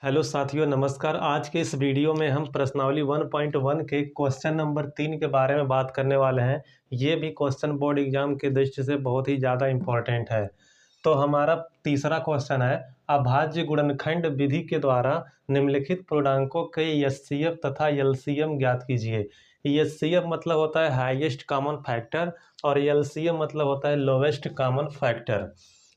Hello साथियों, नमस्कार। आज के इस वीडियो में हम प्रश्नावली 1.1 के क्वेश्चन नंबर 3 के बारे में बात करने वाले हैं। ये भी क्वेश्चन बोर्ड एग्जाम के दृष्टि से बहुत ही ज़्यादा इम्पोर्टेंट है। तो हमारा तीसरा क्वेश्चन है, अभाज्य गुणनखंड विधि के द्वारा निम्नलिखित पूर्णांकों के एचसीएफ तथा एलसीएम ज्ञात कीजिए। एचसीएफ मतलब होता है हाईएस्ट कॉमन फैक्टर और एलसीएम मतलब होता है लोवेस्ट कॉमन फैक्टर।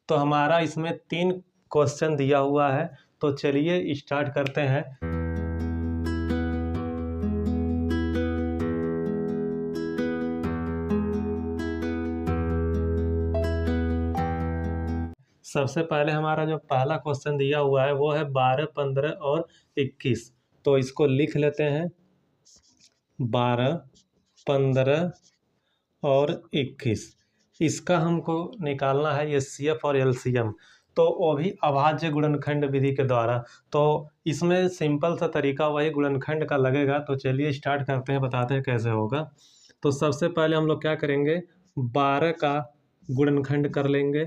तो हमारा इसमें 3 क्वेश्चन दिया हुआ है। तो चलिए स्टार्ट करते हैं। सबसे पहले हमारा जो पहला क्वेश्चन दिया हुआ है वो है 12, 15 और 21। तो इसको लिख लेते हैं। 12, 15 और 21 इसका हमको निकालना है एचसीएफ और एलसीएम। तो वो भी अभाज्य गुणनखंड विधि के द्वारा। तो इसमें सिंपल सा तरीका वही गुणनखंड का लगेगा। तो चलिए स्टार्ट करते हैं, बताते हैं कैसे होगा। तो सबसे पहले हम लोग क्या करेंगे, 12 का गुणनखंड कर लेंगे।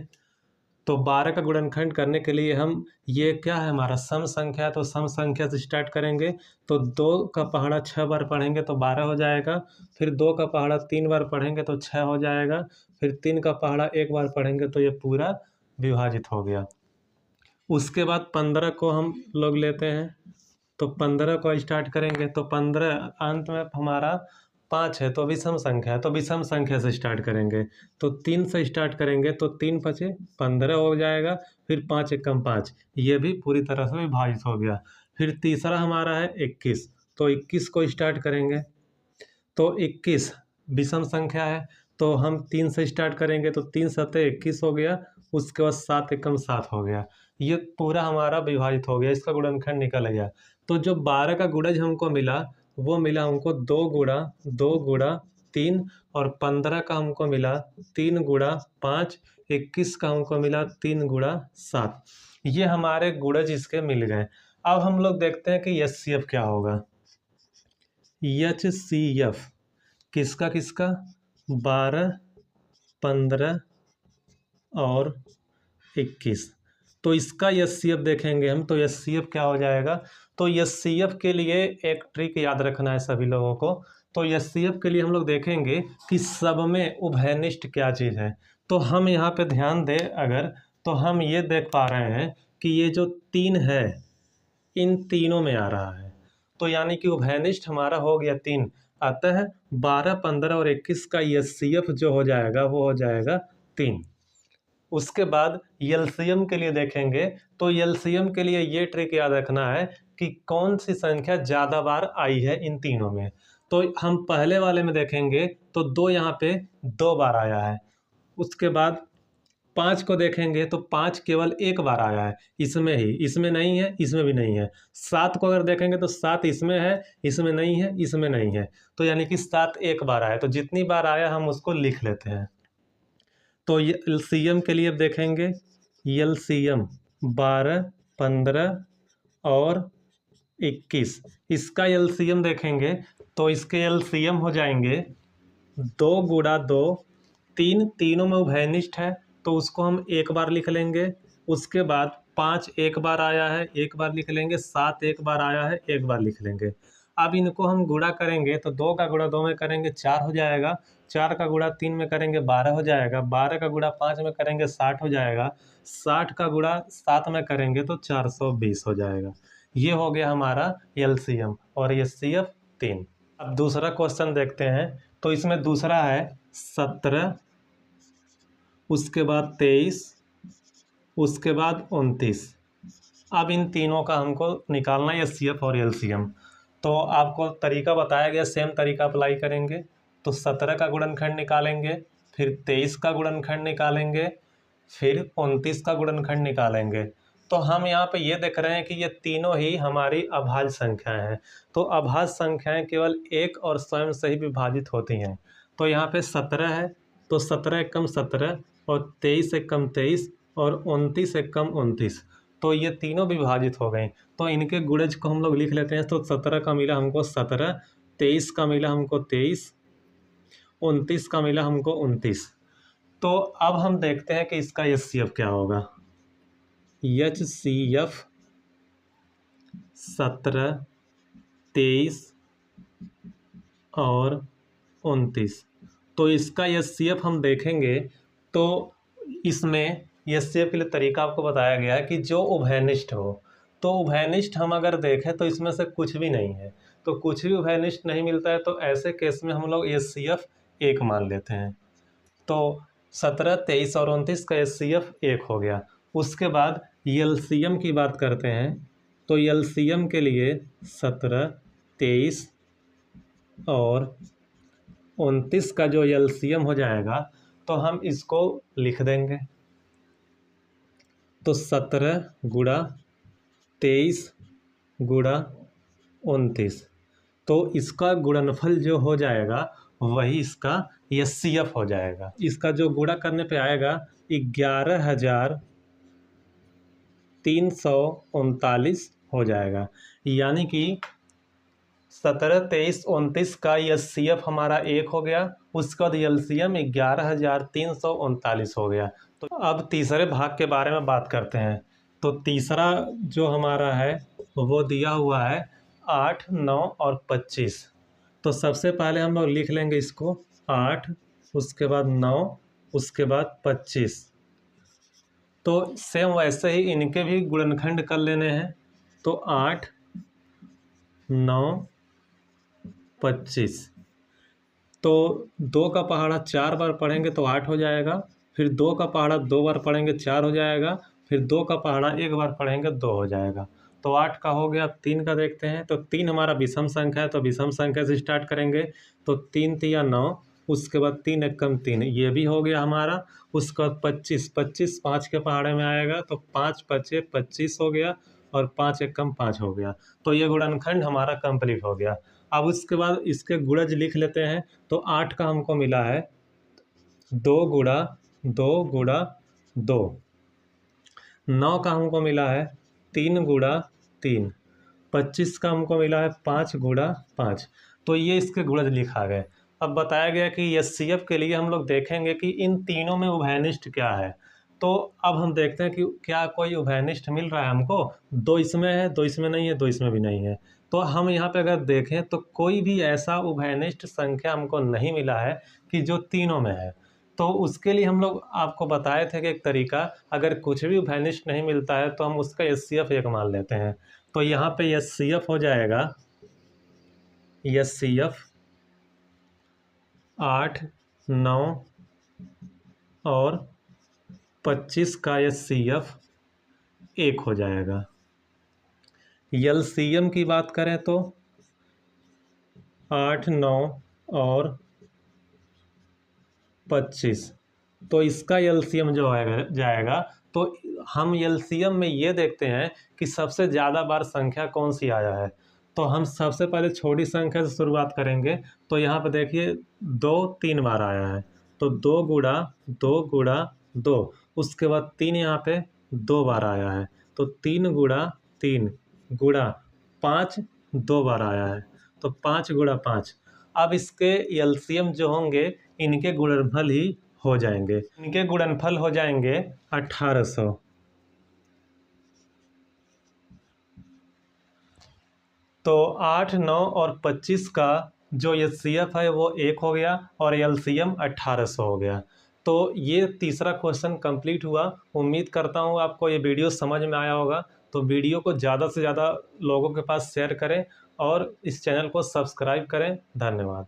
तो 12 का गुणनखंड करने के लिए हम, ये क्या है हमारा सम संख्या, तो सम संख्या से स्टार्ट करेंगे। तो 2 का पहाड़ा 6 बार पढ़ेंगे तो 12 हो जाएगा। फिर 2 का पहाड़ा 3 बार पढ़ेंगे तो 6 हो जाएगा। फिर 3 का पहाड़ा 1 बार पढ़ेंगे तो ये पूरा विभाजित हो गया। उसके बाद 15 को हम लोग लेते हैं। तो 15 को स्टार्ट करेंगे तो 15 अंत में हमारा 5 है, तो विषम संख्या है, तो विषम संख्या से स्टार्ट करेंगे। तो 3 से स्टार्ट करेंगे तो 3 पचे 15 हो जाएगा। फिर 5 एकम 5, ये भी पूरी तरह से विभाजित हो गया। फिर तीसरा हमारा है 21। तो 21 को स्टार्ट करेंगे तो 21 विषम संख्या है, तो हम 3 से स्टार्ट करेंगे तो 3 सते 21 हो गया। उसके बाद 7 एकम 7 हो गया। ये पूरा हमारा विभाजित हो गया, इसका गुणनखंड निकल गया। तो जो 12 का गुणज हमको मिला वो मिला हमको 2 गुणा 3, और 15 का हमको मिला 3 गुणा 5, 21 का हमको मिला 3 गुणा 7। ये हमारे गुणज इसके मिल गए। अब हम लोग देखते हैं कि एचसीएफ क्या होगा। एचसीएफ किसका किसका, 12, 15 और 21। तो इसका एचसीएफ देखेंगे हम, तो एचसीएफ क्या हो जाएगा। तो एचसीएफ के लिए एक ट्रिक याद रखना है सभी लोगों को। तो एचसीएफ के लिए हम लोग देखेंगे कि सब में उभयनिष्ठ क्या चीज़ है। तो हम यहाँ पे ध्यान दें अगर, तो हम ये देख पा रहे हैं कि ये जो 3 है इन तीनों में आ रहा है। तो यानी कि उभयनिष्ठ हमारा हो गया 3। अतः 12, 15 और 21 का एचसीएफ जो हो जाएगा वो हो जाएगा 3। उसके बाद एलसीएम के लिए देखेंगे। तो एलसीएम के लिए ये ट्रिक याद रखना है कि कौन सी संख्या ज़्यादा बार आई है इन तीनों में। तो हम पहले वाले में देखेंगे तो 2 यहाँ पे 2 बार आया है। उसके बाद 5 को देखेंगे तो 5 केवल 1 बार आया है, इसमें ही, इसमें नहीं है, इसमें भी नहीं है। 7 को अगर देखेंगे तो 7 इसमें है, इसमें नहीं है, इसमें नहीं है। तो यानी कि 7 1 बार आया। तो जितनी बार आया हम उसको लिख लेते हैं। तो ये एलसीएम के लिए अब देखेंगे, एलसीएम 12, 15 और 21। इसका एलसीएम देखेंगे तो इसके एलसीएम हो जाएंगे 2 गुणा 2, 3 तीनों में उभयनिष्ठ है तो उसको हम 1 बार लिख लेंगे। उसके बाद 5 1 बार आया है, 1 बार लिख लेंगे। 7 1 बार आया है, 1 बार लिख लेंगे। अब इनको हम गुणा करेंगे तो 2 का गुणा 2 में करेंगे 4 हो जाएगा। 4 का गुणा 3 में करेंगे 12 हो जाएगा। 12 का गुणा 5 में करेंगे 60 हो जाएगा। 60 का गुणा 7 में करेंगे तो 420 हो जाएगा। ये हो गया हमारा एलसीएम और एचसीएफ 3। अब दूसरा क्वेश्चन देखते हैं। तो इसमें दूसरा है 17, उसके बाद 23, उसके बाद 29। अब इन तीनों का हमको निकालना है एचसीएफ और एलसीएम। तो आपको तरीका बताया गया, सेम तरीका अप्लाई करेंगे। तो 17 का गुणनखंड निकालेंगे, फिर 23 का गुणनखंड निकालेंगे, फिर 29 का गुणनखंड निकालेंगे। तो हम यहाँ पे ये देख रहे हैं कि ये तीनों ही हमारी अभाज्य संख्याएं हैं। तो अभाज्य संख्याएं केवल एक और स्वयं से ही विभाजित होती हैं। तो यहाँ पे 17 है तो 17 एकम 17 और 23 एकम 23 और 29 एकम 29। तो ये तीनों विभाजित हो गए। तो इनके गुणज को हम लोग लिख लेते हैं। तो 17 का मिला हमको 17, 23 का मिला हमको 23, 29 का मिला हमको 29। तो अब हम देखते हैं कि इसका एचसीएफ क्या होगा। एचसीएफ 17, 23 और 29। तो इसका एचसीएफ हम देखेंगे तो इसमें एचसीएफ के लिए तरीका आपको बताया गया है कि जो उभयनिष्ठ हो। तो उभयनिष्ठ हम अगर देखें तो इसमें से कुछ भी नहीं है, तो कुछ भी उभयनिष्ठ नहीं मिलता है, तो ऐसे केस में हम लोग एचसीएफ 1 मान लेते हैं। तो 17, 23 और 29 का एचसीएफ 1 हो गया। उसके बाद एलसीएम की बात करते हैं। तो एलसीएम के लिए 17, 23 और 29 का जो एलसीएम हो जाएगा तो हम इसको लिख देंगे। तो 17 गुणा 23 गुणा 29, तो इसका गुणनफल जो हो जाएगा वही इसका एचसीएफ हो जाएगा। इसका जो गुणा करने पे आएगा 11,339 हो जाएगा। यानी कि 17, 23, 29 का एचसीएफ हमारा 1 हो गया। उसके बाद एलसीएम 11,339 हो गया। तो अब तीसरे भाग के बारे में बात करते हैं। तो तीसरा जो हमारा है वो दिया हुआ है 8, 9 और 25। तो सबसे पहले हम लोग लिख लेंगे इसको 8, उसके बाद 9, उसके बाद 25। तो सेम वैसे ही इनके भी गुणनखंड कर लेने हैं। तो 8, 9, 25। तो 2 का पहाड़ा 4 बार पढ़ेंगे तो 8 हो जाएगा। फिर 2 का पहाड़ा 2 बार पढ़ेंगे 4 हो जाएगा। फिर 2 का पहाड़ा 1 बार पढ़ेंगे 2 हो जाएगा। तो 8 का हो गया। 3 का देखते हैं। तो 3 हमारा विषम संख्या है, तो विषम संख्या से स्टार्ट करेंगे। तो 3 तिया 9, उसके बाद 3 एकम 3, ये भी हो गया हमारा। उसके बाद 25, 25 5 के पहाड़े में आएगा, तो 5 पचे 25 हो गया और 5 एकम 5 हो गया। तो ये गुणनखंड हमारा कंप्लीट हो गया। अब उसके बाद इसके गुणज लिख लेते हैं। तो 8 का हमको मिला है 2 गुणा 2 गुणा 2। 9 का हमको मिला है 3 गुणा 3। 25 का हमको मिला है 5 गुणा 5। तो ये इसके गुणज लिखा गए। अब बताया गया कि एचसीएफ के लिए हम लोग देखेंगे कि इन तीनों में उभयनिष्ठ क्या है। तो अब हम देखते हैं कि क्या कोई उभयनिष्ठ मिल रहा है हमको। 2 इसमें है, 2 इसमें नहीं है, 2 इसमें भी नहीं है। तो हम यहाँ पे अगर देखें तो कोई भी ऐसा उभयनिष्ठ संख्या हमको नहीं मिला है कि जो तीनों में है। तो उसके लिए हम लोग आपको बताए थे कि एक तरीका, अगर कुछ भी उभयनिष्ठ नहीं मिलता है तो हम उसका एचसीएफ 1 मान लेते हैं। तो यहाँ पे एचसीएफ हो जाएगा एचसीएफ 8, 9 और 25 का एचसीएफ 1 हो जाएगा। एलसीएम की बात करें तो 8, 9 और 25, तो इसका एलसीएम जो जाएगा तो हम एलसीएम में ये देखते हैं कि सबसे ज़्यादा बार संख्या कौन सी आया है। तो हम सबसे पहले छोटी संख्या से शुरुआत करेंगे। तो यहाँ पे देखिए 2 3 बार आया है, तो 2 गुणा 2 गुणा 2। उसके बाद 3 यहाँ पे 2 बार आया है, तो 3 गुणा 3 गुणा 5 2 बार आया है, तो 5 गुणा 5। अब इसके एलसीएम जो होंगे इनके गुणनफल ही हो जाएंगे। इनके गुणनफल हो जाएंगे 1800। तो 8, 9 और 25 का जो एचसीएफ है वो 1 हो गया और एलसीएम 1800 हो गया। तो ये तीसरा क्वेश्चन कंप्लीट हुआ। उम्मीद करता हूँ आपको ये वीडियो समझ में आया होगा। तो वीडियो को ज़्यादा से ज़्यादा लोगों के पास शेयर करें और इस चैनल को सब्सक्राइब करें। धन्यवाद।